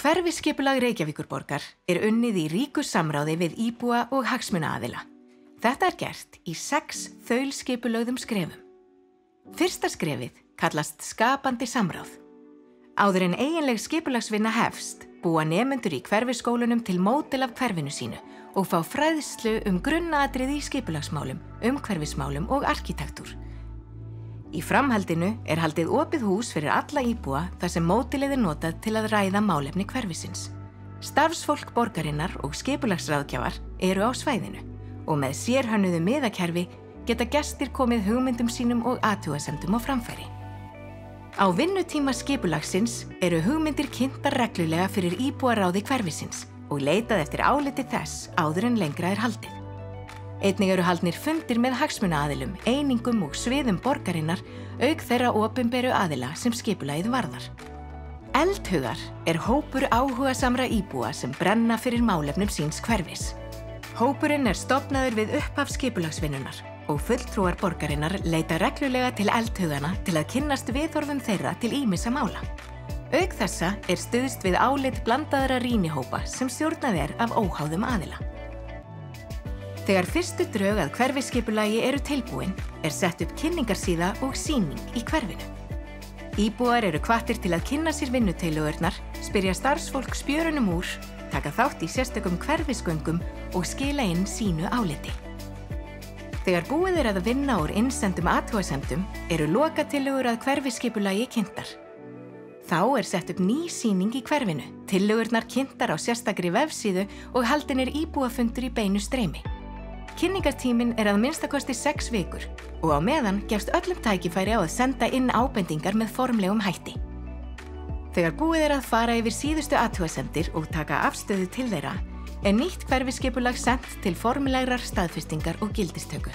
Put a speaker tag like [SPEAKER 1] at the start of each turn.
[SPEAKER 1] Hverfiskipulag Reykjavíkurborgar unnið í ríku samráði við íbúa og hagsmunaaðila. Þetta gert í 6 þaulskipulögðum skrefum. Fyrsta skrefið kallast skapandi samráð. Áður en eiginleg skipulagsvinna hefst, búa nemendur í hverfiskólunum til módel af hverfinu sínu og fá fræðslu grunnatriði í skipulagsmálum, umhverfismálum og arkitektúr. Í framhaldinu haldið opið hús fyrir alla íbúa þar sem módelið notað til að ræða málefni hverfisins. Starfsfólk borgarinnar og skipulagsráðgjafar eru á svæðinu og með sérhönnuðu miðakerfi geta gestir komið hugmyndum sínum og athugasemdum á framfæri. Á vinnutíma skipulagsins hugmyndir kynntar reglulega fyrir íbúaráði hverfisins og leitað eftir áliti þess áður en lengra haldið. Einnig haldnir fundir með hagsmunaaðilum, einingum og sviðum borgarinnar auk þeirra opinberu aðila sem skipulagið varðar. Eldhugar hópur áhugasamra íbúa sem brenna fyrir málefnum síns hverfis. Hópurinn stofnaður við upphaf skipulagsvinnunnar og fulltrúar borgarinnar leita reglulega til eldhugana til að kynnast viðhorfum þeirra til ýmissa mála. Auk þessa stuðst við álit blandaðra rýnihópa sem stjórnað af óháðum aðila. Þegar fyrstu drög að hverfiskipulagi tilbúin sett upp kynningarsíða og sýning í hverfinu. Íbúar hvattir til að kynna sér vinnutillögurnar, spyrja starfsfólk spjörunum úr, taka þátt í sérstökum hverfisgöngum og skila inn sínu áliti. Þegar búið að vinna úr innsendum athugasemdum lokatillögur að hverfiskipulagi kynntar. Þá sett upp ný sýning í hverfinu, tillögurnar kynntar á sérstakri vefsíðu og haldinir íbúafundur í beinu streymi. Kynningartíminn að minnstakosti 6 vikur og á meðan gefst öllum tækifæri á að senda inn ábendingar með formlegum hætti. Þegar búið að fara yfir síðustu athugasemdir og taka afstöðu til þeirra nýtt hverfiskipulag sent til formlegrar staðfestingar og gildistöku.